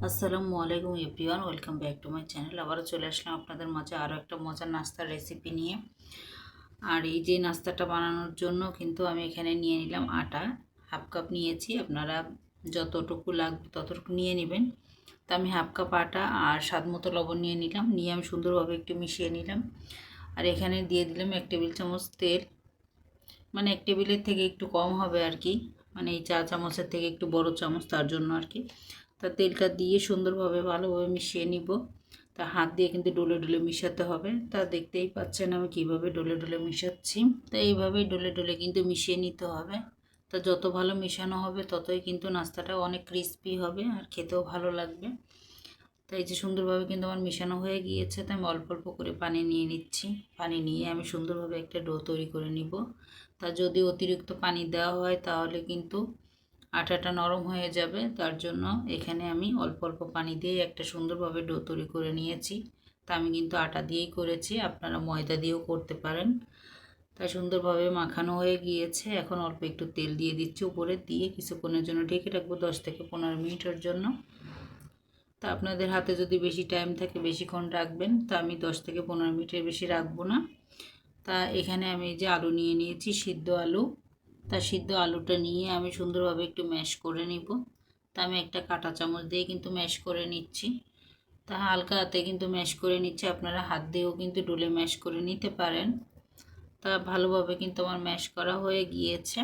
আসসালামু আলাইকুম everyone, welcome back to my channel. আবারও চলে আসলাম আপনাদের মাঝে আরও একটা মজার নাস্তার রেসিপি নিয়ে। আর এই যে নাস্তাটা বানানোর জন্য কিন্তু আমি এখানে নিয়ে নিলাম আটা, হাফ কাপ নিয়েছি। আপনারা যতটুকু লাগবে ততটুকু নিয়ে নেবেন। তো আমি হাফ কাপ আটা আর স্বাদ মতো লবণ নিয়ে নিলাম, নিয়ে আমি সুন্দরভাবে একটু মিশিয়ে নিলাম। আর এখানে দিয়ে দিলাম 1 টেবিল চামচ তেল, মানে 1 টেবিলের থেকে একটু কম হবে আর কি, মানে এই চা চামচের থেকে একটু বড় চামচ, তার জন্য আর কি। তা তেলটা দিয়ে সুন্দরভাবে ভালোভাবে মিশিয়ে নিব। তা হাত দিয়ে কিন্তু ডলে ডলে মিশাতে হবে। তা দেখতেই পাচ্ছেন আমি কিভাবে ডলে ডলে মিশাচ্ছি। তা এইভাবেই ডলে ডলে কিন্তু মিশিয়ে নিতে হবে। তা যত ভালো মেশানো হবে ততই কিন্তু নাস্তাটা অনেক ক্রিস্পি হবে আর খেতেও ভালো লাগবে। তাই যে সুন্দরভাবে কিন্তু আমার মেশানো হয়ে গিয়েছে। তো আমি অল্প অল্প করে পানি নিয়ে নিচ্ছি। পানি নিয়ে আমি সুন্দরভাবে একটা ডো তৈরি করে নিব। তা যদি অতিরিক্ত পানি দেওয়া হয় তাহলে কিন্তু আটাটা নরম হয়ে যাবে, তার জন্য এখানে আমি অল্প অল্প পানি দিয়ে একটা সুন্দরভাবে ডো তৈরি করে নিয়েছি। তা আমি কিন্তু আটা দিয়েই করেছি, আপনারা ময়দা দিয়েও করতে পারেন। তাই সুন্দরভাবে মাখানো হয়ে গিয়েছে। এখন অল্প একটু তেল দিয়ে দিচ্ছি উপরে, দিয়ে কিছুক্ষণের জন্য ঢেকে রাখবো 10 থেকে 15 মিনিটের জন্য। তা আপনাদের হাতে যদি বেশি টাইম থাকে বেশিক্ষণ রাখবেন, তা আমি 10 থেকে 15 মিনিটের বেশি রাখবো না। তা এখানে আমি যে আলু নিয়ে নিয়েছি, সিদ্ধ আলু। তা সিদ্ধ আলুটা নিয়ে আমি সুন্দরভাবে একটু ম্যাশ করে নিব। তা আমি একটা কাঁটা চামচ দিয়ে কিন্তু ম্যাশ করে নিচ্ছি। তা হালকা হাতে কিন্তু ম্যাশ করে নিচ্ছি, আপনারা হাত দিয়েও কিন্তু ডলে ম্যাশ করে নিতে পারেন। তা ভালোভাবে কিন্তু আমার ম্যাশ করা হয়ে গিয়েছে।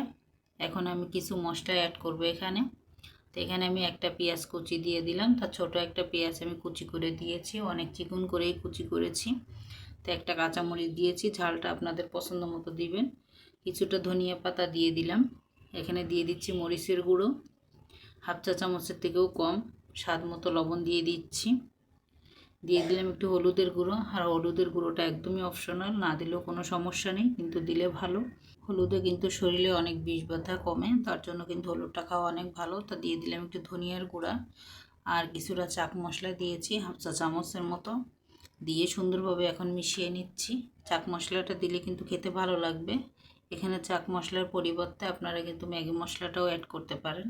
এখন আমি কিছু মশলা অ্যাড করব এখানে। তো এখানে আমি একটা পেঁয়াজ কুচি দিয়ে দিলাম। তা ছোট একটা পেঁয়াজ আমি কুচি করে দিয়েছি, অনেক চিকন করেই কুচি করেছি। তো একটা কাঁচামরিচ দিয়েছি, ঝালটা আপনাদের পছন্দ মতো দিবেন। কিছুটা ধনিয়া পাতা দিয়ে দিলাম। এখানে দিয়ে দিচ্ছি মরিচের গুঁড়ো, হাফ চা চামচের থেকেও কম। স্বাদ মতো লবণ দিয়ে দিচ্ছি। দিয়ে দিলাম একটু হলুদের গুঁড়ো। আর হলুদের গুঁড়োটা একদমই অপশনাল, না দিলেও কোনো সমস্যা নেই, কিন্তু দিলে ভালো। হলুদে কিন্তু শরীরে অনেক বিষ ব্যথা কমে, তার জন্য কিন্তু হলুদটা খাওয়া অনেক ভালো। তা দিয়ে দিলাম একটু ধনিয়ার গুঁড়া, আর কিছুটা চাট মশলা দিয়েছি হাফ চা চামচের মতো। দিয়ে সুন্দরভাবে এখন মিশিয়ে নিচ্ছি। চাট মশলাটা দিলে কিন্তু খেতে ভালো লাগবে। এখানে চাট মশলার পরিবর্তে আপনারা কিন্তু ম্যাগি মশলাটাও অ্যাড করতে পারেন,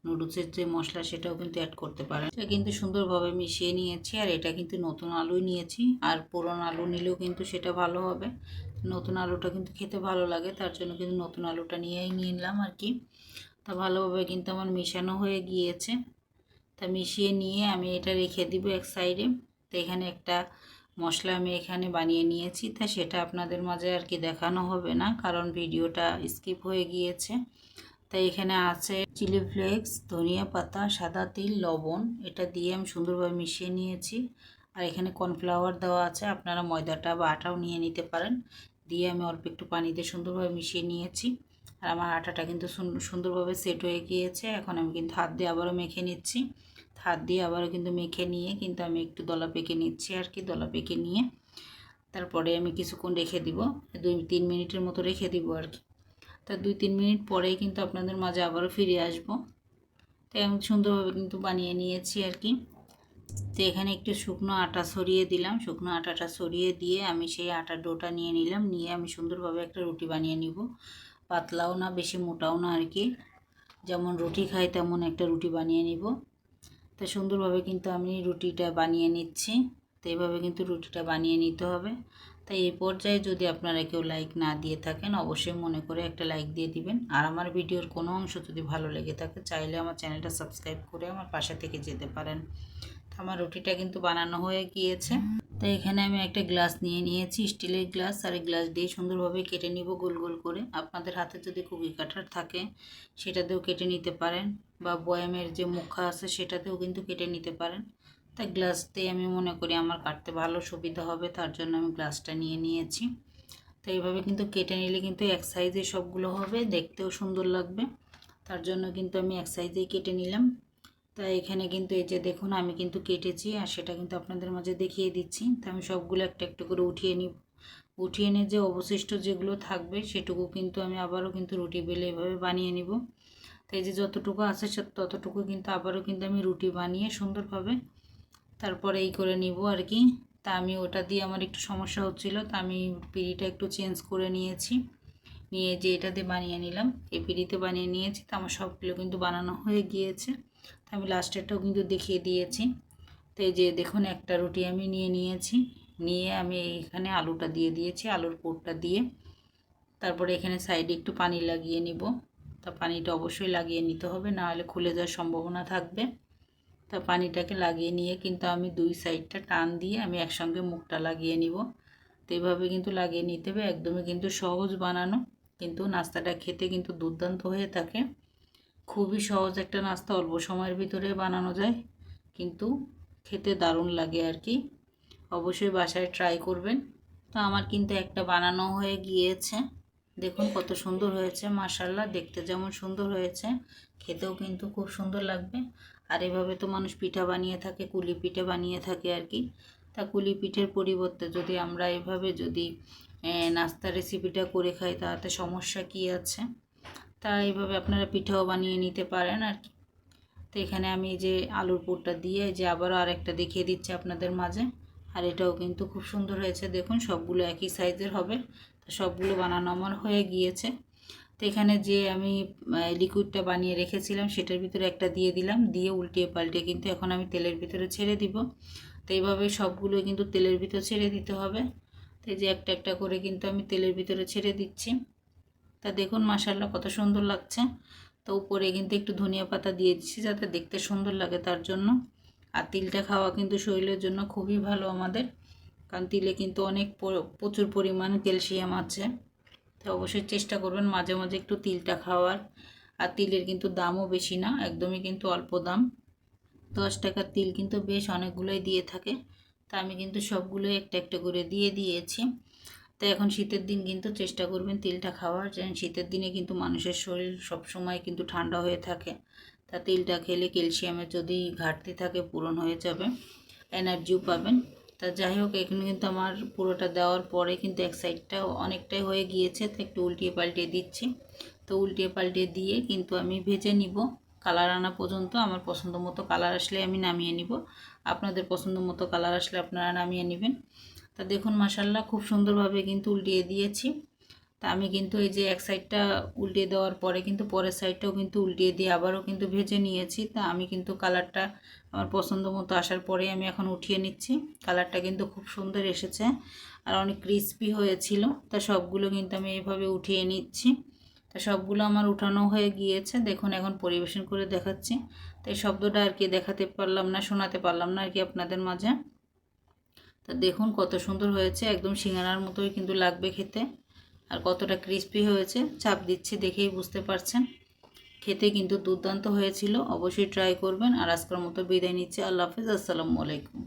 নুডলসের যে মশলা সেটাও কিন্তু অ্যাড করতে পারেন। এটা কিন্তু সুন্দরভাবে মিশিয়ে নিয়েছি। আর এটা কিন্তু নতুন আলুই নিয়েছি, আর পুরনো আলু নিলেও কিন্তু সেটা ভালো হবে। নতুন আলুটা কিন্তু খেতে ভালো লাগে, তার জন্য কিন্তু নতুন আলুটা নিয়েই নিলাম আর কি। তা ভালোভাবে কিন্তু আমার মিশানো হয়ে গিয়েছে। তা মিশিয়ে নিয়ে আমি এটা রেখে দিব এক সাইডে। তো এখানে একটা মশলা আমি এখানে বানিয়ে নিয়েছি, তা সেটা আপনাদের মাঝে আর কি দেখানো হবে না, কারণ ভিডিওটা স্কিপ হয়ে গিয়েছে। তাই এখানে আছে চিলি ফ্লেক্স, ধনিয়া পাতা, সাদা তিল, লবণ। এটা দিয়ে আমি সুন্দরভাবে মিশিয়ে নিয়েছি। আর এখানে কর্নফ্লাওয়ার দেওয়া আছে, আপনারা ময়দাটা বা আটাও নিয়ে নিতে পারেন। দিয়ে আমি অল্প একটু পানি দিয়ে সুন্দরভাবে মিশিয়ে নিয়েছি। আর আমার আটাটা কিন্তু সুন্দরভাবে সেট হয়ে গিয়েছে। এখন আমি কিন্তু হাত দিয়ে আবারও মেখে নিচ্ছি। হাত দিয়ে আবারও কিন্তু মেখে নিয়ে কিন্তু আমি একটু দলা পেকে নিচ্ছি আর কি। দলা পেকে নিয়ে তারপরে আমি কিছুক্ষণ রেখে দিব, 2-3 মিনিটের মতো রেখে দিব আর কি। তা 2-3 মিনিট পরেই কিন্তু আপনাদের মাঝে আবারও ফিরে আসব। তাই আমি সুন্দরভাবে কিন্তু বানিয়ে নিয়েছি আর কি। তো এখানে একটু শুকনো আটা ছড়িয়ে দিলাম। শুকনো আটাটা ছড়িয়ে দিয়ে আমি সেই আটার ডোটা নিয়ে নিলাম। নিয়ে আমি সুন্দরভাবে একটা রুটি বানিয়ে নিব, পাতলাও না বেশি মোটাও না আর কি, যেমন রুটি খাই তেমন একটা রুটি বানিয়ে নিব। তো সুন্দরভাবে কিন্তু আমি রুটিটা বানিয়ে নিচ্ছি। তো এইভাবে কিন্তু রুটিটা বানিয়ে নিতে হবে। তাই এই পর্যায়ে যদি আপনারা কেউ লাইক না দিয়ে থাকেন অবশ্যই মনে করে একটা লাইক দিয়ে দিবেন। আর আমার ভিডিওর কোনো অংশ যদি ভালো লেগে থাকে চাইলে আমার চ্যানেলটা সাবস্ক্রাইব করে আমার পাশে থেকে যেতে পারেন। আমার রুটিটা কিন্তু বানানো হয়ে গিয়েছে। তো এখানে আমি একটা গ্লাস নিয়ে নিয়েছি, স্টিলের গ্লাস। আর এই গ্লাস দিয়ে সুন্দরভাবে কেটে নিব গোল গোল করে। আপনাদের হাতে যদি কুকি কাটার থাকে সেটাতেও কেটে নিতে পারেন, বা বয়ামের যে মুখা আছে সেটাতেও কিন্তু কেটে নিতে পারেন। তাই গ্লাস দিয়ে আমি মনে করি আমার কাটতে ভালো সুবিধা হবে, তার জন্য আমি গ্লাসটা নিয়ে নিয়েছি। তো এইভাবে কিন্তু কেটে নিলে কিন্তু এক সাইজে সবগুলো হবে, দেখতেও সুন্দর লাগবে। তার জন্য কিন্তু আমি এক সাইজেই কেটে নিলাম। তাই এখানে কিন্তু এই যে দেখুন আমি কিন্তু কেটেছি, আর সেটা কিন্তু আপনাদের মাঝে দেখিয়ে দিচ্ছি। তো আমি সবগুলো একটা একটা করে উঠিয়ে নিব। উঠিয়ে নিয়ে যে অবশিষ্ট যেগুলো থাকবে সেটুকু কিন্তু আমি আবারও কিন্তু রুটি বেলে এভাবে বানিয়ে নিব। তো এই যে যতটুকু আছে ততটুকু কিন্তু আবারও কিন্তু আমি রুটি বানিয়ে সুন্দরভাবে তারপরে এই করে নিব আর কি। তা আমি ওটা দিয়ে আমার একটু সমস্যা হচ্ছিল, তা আমি পিঁড়িটা একটু চেঞ্জ করে নিয়েছি। নিয়ে যে এটা দিয়ে বানিয়ে নিলাম, এই পিঁড়িতে বানিয়ে নিয়েছি। তো আমার সবগুলো কিন্তু বানানো হয়ে গিয়েছে। তো আমি লাস্টেরটাও কিন্তু দেখিয়ে দিয়েছি। তো এই যে দেখুন একটা রুটি আমি নিয়েছি, নিয়ে আমি এখানে আলুটা দিয়ে দিয়েছি, আলুর পুরটা দিয়ে তারপরে এখানে সাইডে একটু পানি লাগিয়ে নিব। তা পানিটা অবশ্যই লাগিয়ে নিতে হবে, না হলে খুলে যাওয়ার সম্ভাবনা থাকবে। তা পানিটাকে লাগিয়ে নিয়ে কিন্তু আমি দুই সাইডটা টান দিয়ে আমি একসঙ্গে মুখটা লাগিয়ে নিব। তো এইভাবে কিন্তু লাগিয়ে নিতে হবে, একদমই কিন্তু সহজ বানানো, কিন্তু নাস্তাটা খেতে কিন্তু দুর্দান্ত হয়ে থাকে। খুবই সহজ একটা নাস্তা, অল্প সময়ের ভিতরে বানানো যায়, কিন্তু খেতে দারুণ লাগে আর কি। অবশ্যই বাসায় ট্রাই করবেন। তো আমার কিন্তু একটা বানানো হয়ে গিয়েছে, দেখুন কত সুন্দর হয়েছে, মাশাআল্লাহ। দেখতে যেমন সুন্দর হয়েছে, খেতেও কিন্তু খুব সুন্দর লাগবে। আর এভাবে তো মানুষ পিঠা বানিয়ে থাকে, কুলি পিঠে বানিয়ে থাকে আর কি। তা কুলি পিঠের পরিবর্তে যদি আমরা এভাবে যদি নাস্তা রেসিপিটা করে খাই, তাতে সমস্যা কি আছে? তা এইভাবে আপনারা পিঠাও বানিয়ে নিতে পারেন আর কি। তো এখানে আমি যে আলুর পুরটা দিয়ে যে আবারও আরেকটা দেখিয়ে দিচ্ছি আপনাদের মাঝে। আর এটাও কিন্তু খুব সুন্দর হয়েছে, দেখুন সবগুলো একই সাইজের হবে। তো সবগুলো বানানো আমার হয়ে গিয়েছে। তো এখানে যে আমি লিকুইডটা বানিয়ে রেখেছিলাম সেটার ভিতরে একটা দিয়ে দিলাম, দিয়ে উল্টিয়ে পাল্টিয়ে কিন্তু এখন আমি তেলের ভিতরে ছেড়ে দিব। তো এইভাবে সবগুলো কিন্তু তেলের ভিতরে ছেড়ে দিতে হবে। তো এই যে একটা একটা করে কিন্তু আমি তেলের ভিতরে ছেড়ে দিচ্ছি। তা দেখুন মাশাআল্লাহ কত সুন্দর লাগছে। তো উপরে কিন্তু একটু ধনিয়া পাতা দিয়ে দিচ্ছি যাতে দেখতে সুন্দর লাগে তার জন্য। আর তিলটা খাওয়া কিন্তু শরীরের জন্য খুবই ভালো আমাদের, কারণ তিলে কিন্তু অনেক প্রচুর পরিমাণ ক্যালসিয়াম আছে। তো অবশ্যই চেষ্টা করবেন মাঝে মাঝে একটু তিলটা খাওয়ার। আর তিলের কিন্তু দামও বেশি না, একদমই কিন্তু অল্প দাম। 10 টাকার তিল কিন্তু বেশ অনেকগুলোই দিয়ে থাকে। তা আমি কিন্তু সবগুলোই একটা একটা করে দিয়ে দিয়েছি। তো এখন শীতের দিন কিন্তু চেষ্টা করবেন তিলটা খাওয়ার, যেন শীতের দিনে কিন্তু মানুষের শরীর সবসময় কিন্তু ঠান্ডা হয়ে থাকে। তা তিলটা খেলে ক্যালসিয়ামের যদি ঘাটতি থাকে পূরণ হয়ে যাবে, এনার্জিও পাবেন। তা যাই হোক, এখানে কিন্তু আমার পুরোটা দেওয়ার পরে কিন্তু এক সাইডটা অনেকটাই হয়ে গিয়েছে, তো একটু উল্টিয়ে পাল্টিয়ে দিচ্ছি। তো উল্টিয়ে পাল্টিয়ে দিয়ে কিন্তু আমি ভেজে নিব কালার আনা পর্যন্ত। আমার পছন্দ মতো কালার আসলে আমি নামিয়ে নিব, আপনাদের পছন্দ মতো কালার আসলে আপনারা নামিয়ে নেবেন। তা দেখুন মাশাআল্লাহ খুব সুন্দরভাবে কিন্তু উল্টিয়ে দিয়েছি। তা আমি কিন্তু এই যে এক সাইডটা উল্টিয়ে দেওয়ার পরে কিন্তু পরের সাইডটাও কিন্তু উল্টিয়ে দিয়ে আবারও কিন্তু ভেজে নিয়েছি। তা আমি কিন্তু কালারটা আমার পছন্দ মতো আসার পরে আমি এখন উঠিয়ে নিচ্ছি। কালারটা কিন্তু খুব সুন্দর এসেছে আর অনেক ক্রিস্পি হয়েছিল। তা সবগুলো কিন্তু আমি এইভাবে উঠিয়ে নিচ্ছি। তা সবগুলো আমার উঠানো হয়ে গিয়েছে, দেখুন এখন পরিবেশন করে দেখাচ্ছি। তো এই শব্দটা আর কি দেখাতে পারলাম না, শোনাতে পারলাম না আর কি আপনাদের মাঝে। তা দেখুন কত সুন্দর হয়েছে, একদম সিঙ্গারার মতোই কিন্তু লাগবে খেতে। আর কতটা ক্রিস্পি হয়েছে চাপ দিচ্ছি দেখেই বুঝতে পারছেন। খেতে কিন্তু দুর্দান্ত হয়েছিল, অবশ্যই ট্রাই করবেন। আর আজকের মতো বিদায় নিচ্ছি, আল্লাহ হাফেজ, আসসালামু আলাইকুম।